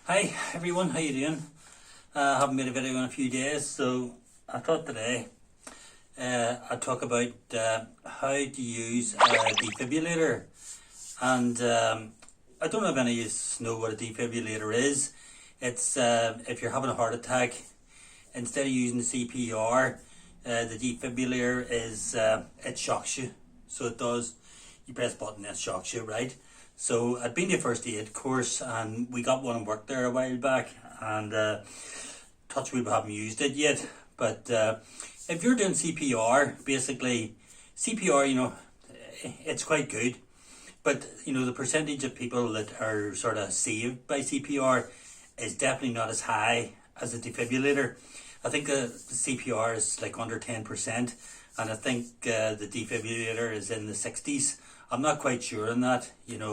Hi everyone, how you doing? I haven't made a video in a few days, so I thought today I'd talk about how to use a defibrillator. And I don't know if any of you know what a defibrillator is. It's if you're having a heart attack, instead of using the CPR, the defibrillator is it shocks you. So it does. You press a button, it shocks you, right? So I'd been to a first aid course and we got one and worked there a while back, and touch wood, we haven't used it yet. But if you're doing CPR, basically CPR, it's quite good. But the percentage of people that are sort of saved by CPR is definitely not as high as a defibrillator. I think the CPR is like under 10%, and I think the defibrillator is in the 60s. I'm not quite sure on that,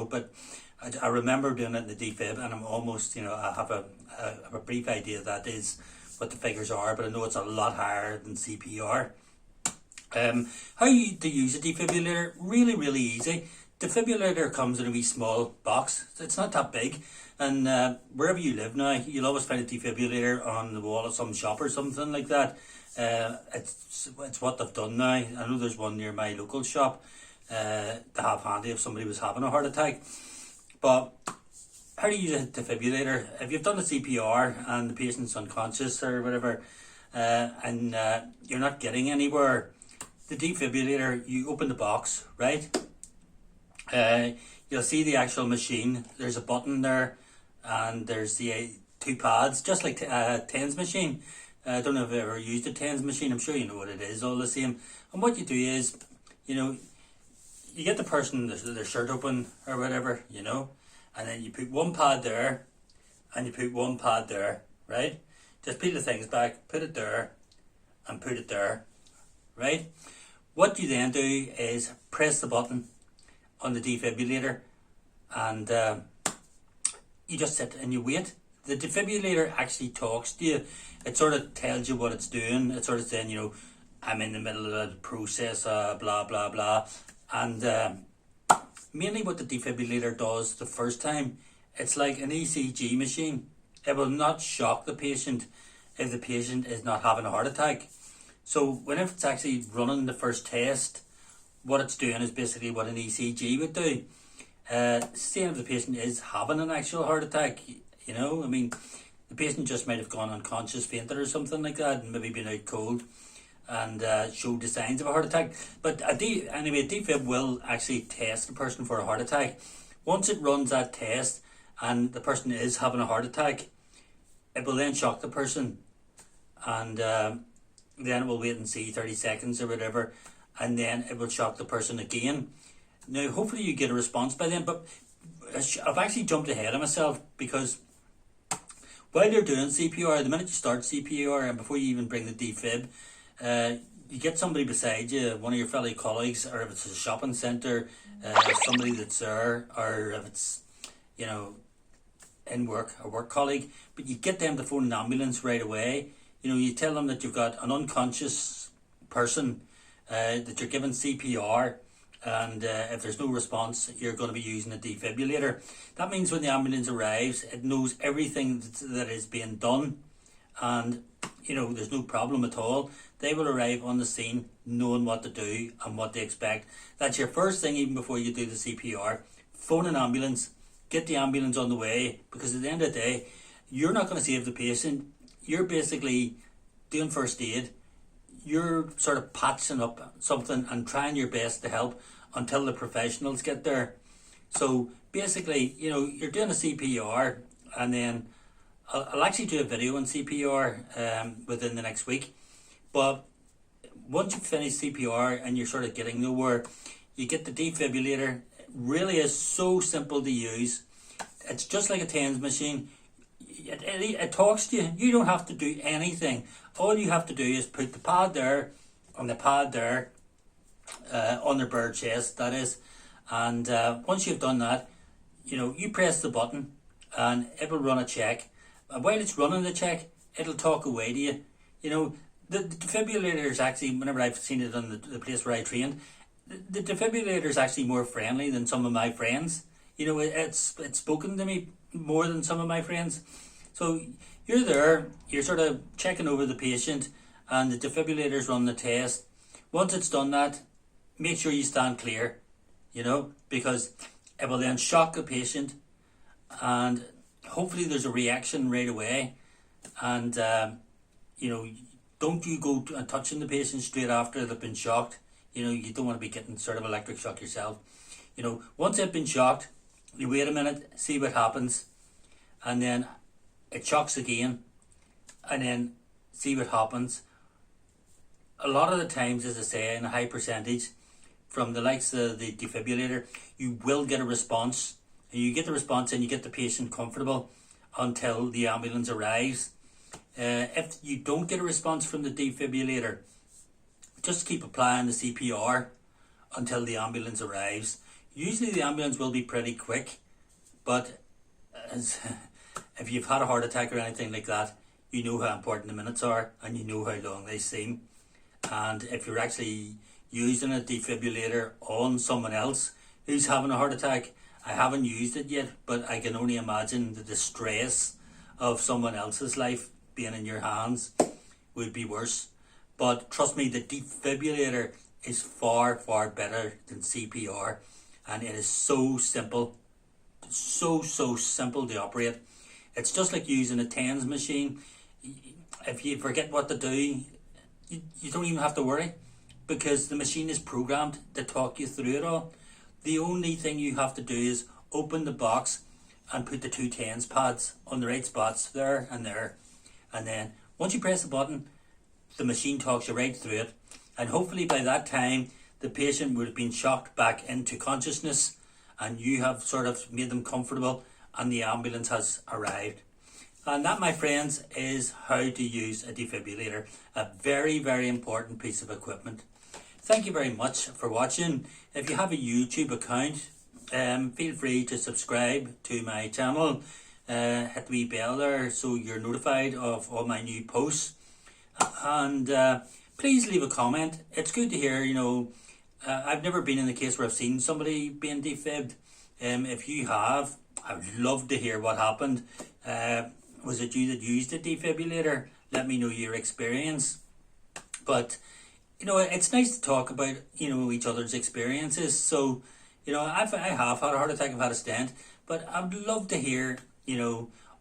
but I remember doing it in the defib, and I'm almost, I have a brief idea that is what the figures are, but I know it's a lot higher than CPR. How to use a defibrillator? Really, really easy. Defibrillator comes in a wee small box. It's not that big, and wherever you live now, you'll always find a defibrillator on the wall of some shop or something like that. It's what they've done now. I know there's one near my local shop to have handy if somebody was having a heart attack. But how do you use a defibrillator? If you've done a CPR and the patient's unconscious or whatever, and you're not getting anywhere, the defibrillator, you open the box, right? You'll see the actual machine. There's a button there, and there's the two pads, just like a TENS machine. I don't know if you've ever used a TENS machine. I'm sure you know what it is, all the same. And what you do is, you get the person, their shirt open or whatever, and then you put one pad there, and you put one pad there, right? Just peel the things back, put it there, and put it there, right? What you then do is press the button on the defibrillator, and you just sit and you wait. The defibrillator actually talks to you. It sort of tells you what it's doing. It's sort of saying, I'm in the middle of the process, blah, blah, blah. And mainly what the defibrillator does the first time, it's like an ECG machine. It will not shock the patient if the patient is not having a heart attack. So whenever it's actually running the first test, what it's doing is basically what an ECG would do. Seeing if the patient is having an actual heart attack, the patient just might have gone unconscious, fainted or something like that, and maybe been out cold and showed the signs of a heart attack. But anyway, a defib will actually test the person for a heart attack. Once it runs that test and the person is having a heart attack, it will then shock the person, and then it will wait and see 30 seconds or whatever, and then it will shock the person again. Now, hopefully you get a response by then, but I've actually jumped ahead of myself, because while you're doing CPR, the minute you start CPR and before you even bring the defib, you get somebody beside you, one of your fellow colleagues, or if it's a shopping centre, somebody that's there, or if it's, in work, a work colleague, but you get them to phone an ambulance right away. You tell them that you've got an unconscious person, that you're giving CPR, and if there's no response, you're going to be using a defibrillator. That means when the ambulance arrives, it knows everything that is being done, and there's no problem at all. They will arrive on the scene knowing what to do and what they expect. That's your first thing, even before you do the CPR. Phone an ambulance, get the ambulance on the way, because at the end of the day, you're not going to save the patient. You're basically doing first aid. You're sort of patching up something and trying your best to help until the professionals get there. So basically, you're doing a CPR, and then I'll actually do a video on CPR within the next week. But once you finish CPR and you're sort of getting nowhere, you get the defibrillator. It really is so simple to use. It's just like a TENS machine. It talks to you. You don't have to do anything. All you have to do is put the pad there, on the pad there, on their bare chest, that is. And once you've done that, you press the button and it will run a check. And while it's running the check, it'll talk away to you. The defibrillator is actually, whenever I've seen it on the place where I trained, the defibrillator is actually more friendly than some of my friends. it's spoken to me more than some of my friends. So you're there, you're sort of checking over the patient, and the defibrillator's run the test. Once it's done that, make sure you stand clear, because it will then shock the patient, and hopefully there's a reaction right away. And don't you go touching the patient straight after they've been shocked. You don't want to be getting sort of electric shock yourself. Once they've been shocked, you wait a minute, see what happens, and then it shocks again, and then see what happens. A lot of the times, as I say, in a high percentage, from the likes of the defibrillator, you will get a response. And you get the response and you get the patient comfortable until the ambulance arrives. If you don't get a response from the defibrillator, just keep applying the CPR until the ambulance arrives. Usually the ambulance will be pretty quick, but if you've had a heart attack or anything like that, you know how important the minutes are and you know how long they seem. And if you're actually using a defibrillator on someone else who's having a heart attack, I haven't used it yet, but I can only imagine the distress of someone else's life being in your hands would be worse. But trust me, the defibrillator is far, far better than CPR, and it is so simple, so simple to operate. It's just like using a TENS machine. If you forget what to do, you don't even have to worry, because the machine is programmed to talk you through it all. The only thing you have to do is open the box and put the two TENS pads on the right spots there and there. And then once you press the button, the machine talks you right through it. And hopefully by that time, the patient would have been shocked back into consciousness, and you have sort of made them comfortable, and the ambulance has arrived. And that, my friends, is how to use a defibrillator. A very, very important piece of equipment. Thank you very much for watching. If you have a YouTube account, feel free to subscribe to my channel. Hit the wee bell there so you're notified of all my new posts. And please leave a comment. It's good to hear, I've never been in the case where I've seen somebody being defibbed. If you have, I would love to hear what happened. Was it you that used a defibrillator? Let me know your experience. But it's nice to talk about, each other's experiences. So, I have had a heart attack, I've had a stent, but I'd love to hear,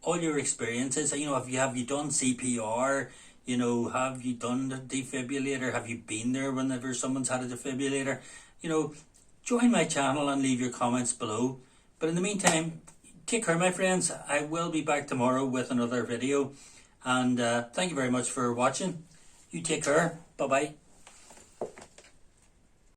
all your experiences. Have you done CPR? Have you done the defibrillator? Have you been there whenever someone's had a defibrillator? Join my channel and leave your comments below. But in the meantime, take care, my friends. I will be back tomorrow with another video. And thank you very much for watching. You take care. Bye-bye.